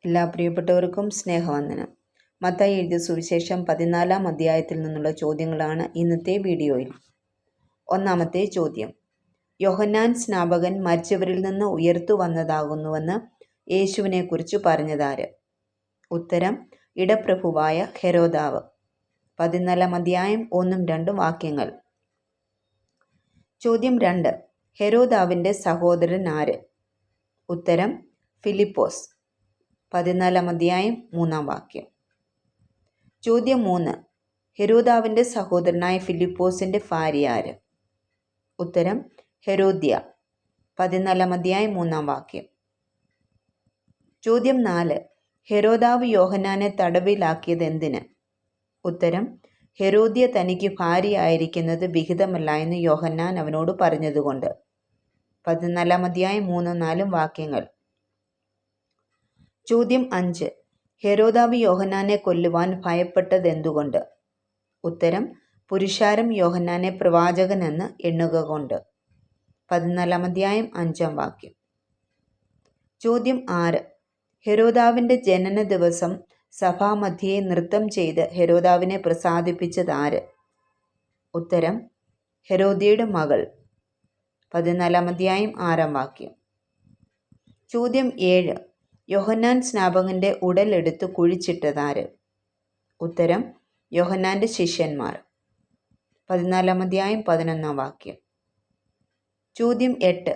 എല്ലാ പ്രിയപ്പെട്ടവർക്കും സ്നേഹവന്ദനം. മത്തായി എഴുതിയ സുവിശേഷം 14-ാം അധ്യായത്തിൽ നിന്നുള്ള ചോദ്യങ്ങളാണ് ഇന്നത്തെ വീഡിയോയിൽ. ഒന്നാമത്തെ ചോദ്യം: യോഹന്നാൻ സ്നാപകൻ മരിച്ചവരിൽ നിന്ന് ഉയർത്തു വന്നതാകുന്നുവെന്ന് യേശുവിനെക്കുറിച്ച് പറഞ്ഞതാര്? ഉത്തരം: ഇടപ്രഭുവായ ഹെരോദാവ്. 14-ാം അധ്യായം 1-2 വാക്യങ്ങൾ. ചോദ്യം 2: ഹെരോദാവിൻ്റെ സഹോദരൻ ആര്? ഉത്തരം: ഫിലിപ്പോസ്. 14-ാം അധ്യായം 3-ാം വാക്യം. ചോദ്യം 3: ഹെരോദാവിൻ്റെ സഹോദരനായ ഫിലിപ്പോസിൻ്റെ ഭാര്യ ആര്? ഉത്തരം: ഹെരോദ്യ. 14-ാം അധ്യായം 3-ാം വാക്യം. ചോദ്യം 4: ഹെരോദാവ് യോഹന്നാനെ തടവിലാക്കിയത് എന്തിന്? ഉത്തരം: ഹെരോദ്യ തനിക്ക് ഭാര്യയായിരിക്കുന്നത് വിഹിതമല്ല എന്ന് യോഹന്നാൻ അവനോട് പറഞ്ഞതുകൊണ്ട്. 14-ാം അധ്യായം 3-4 വാക്യങ്ങൾ. ചോദ്യം 5: ഹെരോദാവ് യോഹന്നാനെ കൊല്ലുവാൻ ഭയപ്പെട്ടതെന്തുകൊണ്ട്? ഉത്തരം: പുരുഷാരം യോഹന്നാനെ പ്രവാചകനെന്ന് എണ്ണുക കൊണ്ട്. 14-ാം അധ്യായം 5-ാം വാക്യം. ചോദ്യം 6: ഹെരോദാവിൻ്റെ ജനന ദിവസം സഭാമധ്യേ നൃത്തം ചെയ്ത് ഹെരോദാവിനെ പ്രസാദിപ്പിച്ചത് ആര്? ഉത്തരം: ഹെരോദ്യയുടെ മകൾ. 14-ാം അധ്യായം 6-ാം വാക്യം. ചോദ്യം 7: യോഹന്നാൻ സ്നാപകൻ്റെ ഉടലെടുത്ത് കുഴിച്ചിട്ടതാര്? ഉത്തരം: യോഹന്നാൻ്റെ ശിഷ്യന്മാർ. 14-ാം അധ്യായം 11-ാം വാക്യം. ചോദ്യം 8: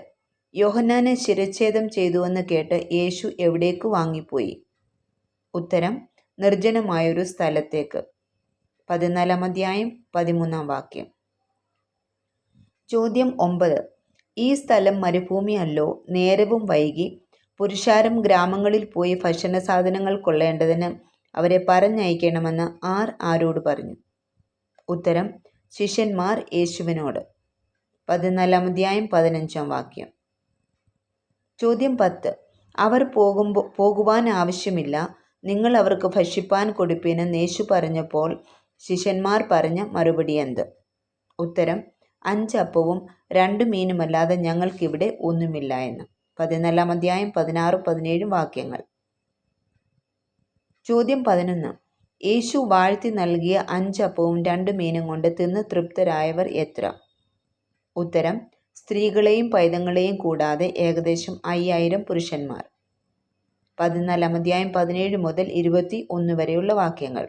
യോഹന്നാനെ ശിരച്ഛേദം ചെയ്തുവെന്ന് കേട്ട് യേശു എവിടേക്ക് വാങ്ങിപ്പോയി? ഉത്തരം: നിർജ്ജനമായൊരു സ്ഥലത്തേക്ക്. 14-ാം അധ്യായം 13-ാം വാക്യം. ചോദ്യം 9: ഈ സ്ഥലം മരുഭൂമി അല്ലോ? നേരവും വൈകി. പുരുഷാരം ഗ്രാമങ്ങളിൽ പോയി ഭക്ഷണ സാധനങ്ങൾ കൊള്ളേണ്ടതിന് അവരെ പറഞ്ഞയക്കണമെന്ന് ആരോട് പറഞ്ഞു? ഉത്തരം: ശിഷ്യന്മാർ യേശുവിനോട്. 14-ാം അധ്യായം 15-ാം വാക്യം. ചോദ്യം 10: അവർ പോകുവാൻ ആവശ്യമില്ല, നിങ്ങൾ അവർക്ക് ഭക്ഷിപ്പാൻ കൊടുപ്പീനെന്ന് യേശു പറഞ്ഞപ്പോൾ ശിഷ്യന്മാർ പറഞ്ഞ മറുപടി എന്ത്? ഉത്തരം: 5 അപ്പവും 2 മീനുമല്ലാതെ ഞങ്ങൾക്കിവിടെ ഒന്നുമില്ല എന്ന്. 14-ാം അധ്യായം 16-17 വാക്യങ്ങൾ. ചോദ്യം 11: യേശു വാഴ്ത്തി നൽകിയ 5 അപ്പവും 2 മീനും കൊണ്ട് തിന്ന് തൃപ്തരായവർ എത്ര? ഉത്തരം: സ്ത്രീകളെയും പൈതങ്ങളെയും കൂടാതെ ഏകദേശം 5000 പുരുഷന്മാർ. 14-ാം അധ്യായം 17 മുതൽ 21 വരെയുള്ള വാക്യങ്ങൾ.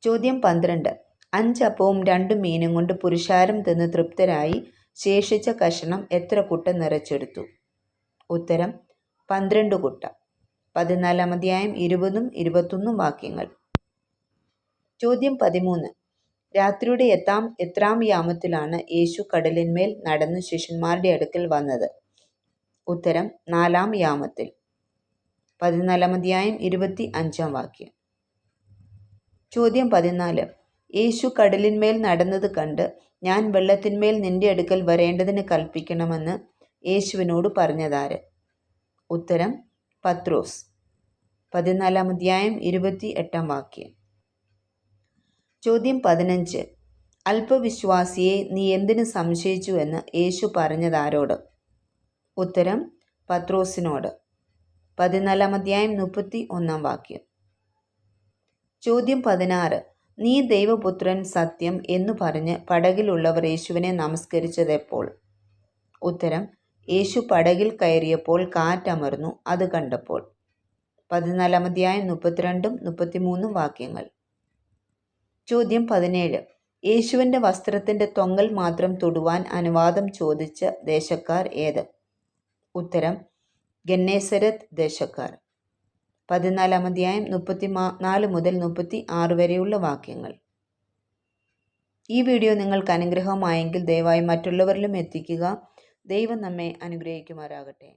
ചോദ്യം 12: 5 അപ്പവും 2 മീനും കൊണ്ട് പുരുഷാരം തിന്ന് തൃപ്തരായി ശേഷിച്ച കഷണം എത്ര കുട്ട നിറച്ചെടുത്തു? ഉത്തരം: 12 കുട്ട. 14-ാം അധ്യായം 20-21 വാക്യങ്ങൾ. ചോദ്യം 13: രാത്രിയുടെ എത്രാം യാമത്തിലാണ് യേശു കടലിന്മേൽ നടന്ന് ശിഷ്യന്മാരുടെ അടുക്കൽ വന്നത്? ഉത്തരം: 4-ാം യാമത്തിൽ. 14-ാം അധ്യായം 25-ാം വാക്യം. ചോദ്യം 14: യേശു കടലിന്മേൽ നടന്നത് കണ്ട് ഞാൻ വെള്ളത്തിന്മേൽ നിന്റെ അടുക്കൽ വരേണ്ടതിന് കൽപ്പിക്കണമെന്ന് യേശുവിനോട് പറഞ്ഞതാര്? ഉത്തരം: പത്രോസ്. 14-ാം അധ്യായം 28-ാം വാക്യം. ചോദ്യം 15: അല്പവിശ്വാസിയെ നീ എന്തിന് സംശയിച്ചു എന്ന് യേശു പറഞ്ഞതാരോട്? ഉത്തരം: പത്രോസിനോട്. 14-ാം അധ്യായം 31-ാം വാക്യം. ചോദ്യം 16: നീ ദൈവപുത്രൻ സത്യം എന്നു പറഞ്ഞ് പടകിലുള്ളവർ യേശുവിനെ നമസ്കരിച്ചതെപ്പോൾ? ഉത്തരം: യേശു പടകിൽ കയറിയപ്പോൾ കാറ്റമർന്നു, അത് കണ്ടപ്പോൾ. 14-ാം അധ്യായം 32-33 വാക്യങ്ങൾ. ചോദ്യം 17: യേശുവിൻ്റെ വസ്ത്രത്തിൻ്റെ തൊങ്ങൽ മാത്രം തൊടുവാൻ അനുവാദം ചോദിച്ച ദേശക്കാർ ഏത്? ഉത്തരം: ഗന്നേസരത്ത് ദേശക്കാർ. 14-ാം അധ്യായം 34 മുതൽ 36 വരെയുള്ള വാക്യങ്ങൾ. ഈ വീഡിയോ നിങ്ങൾക്ക് അനുഗ്രഹമായെങ്കിൽ ദയവായി മറ്റുള്ളവരിലും എത്തിക്കുക. ദൈവം നമ്മെ അനുഗ്രഹിക്കുമാറാകട്ടെ.